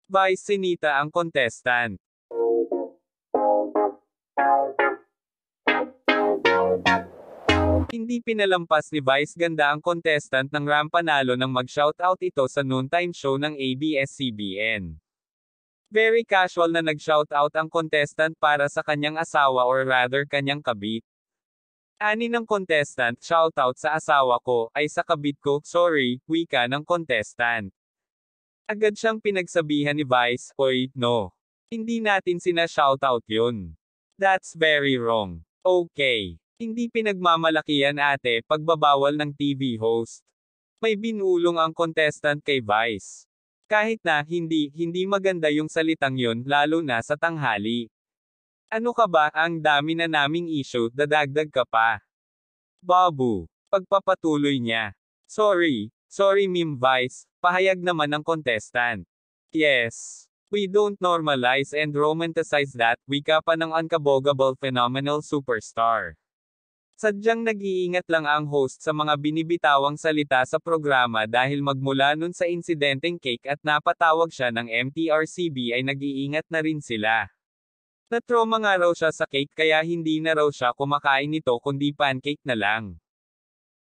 Vice sinita ang contestant. Hindi pinalampas ni Vice ganda ang contestant ng Ram panalo nang mag-shoutout ito sa noontime show ng ABS-CBN. Very casual na nag-shoutout ang contestant para sa kanyang asawa or rather kanyang kabit. Ani ng contestant, shoutout sa asawa ko, ay sa kabit ko, sorry, wika ng contestant. Agad siyang pinagsabihan ni Vice, oy, no. Hindi natin sina-shoutout yun. That's very wrong. Okay. Hindi pinagmamalakihan ate, pagbabawal ng TV host. May binulong ang contestant kay Vice. Kahit na, hindi maganda yung salitang yun, lalo na sa tanghali. Ano ka ba, ang dami na naming issue, dadagdag ka pa. Babu. Pagpapatuloy niya. Sorry Ma'am Vice, pahayag naman ng contestant. Yes. We don't normalize and romanticize that, wika pa ng unkabogable phenomenal superstar. Sadyang nag-iingat lang ang host sa mga binibitawang salita sa programa dahil magmula nun sa insidenteng cake at napatawag siya ng MTRCB ay nag-iingat na rin sila. Na-trauma nga raw siya sa cake kaya hindi na raw siya kumakain nito kundi pancake na lang.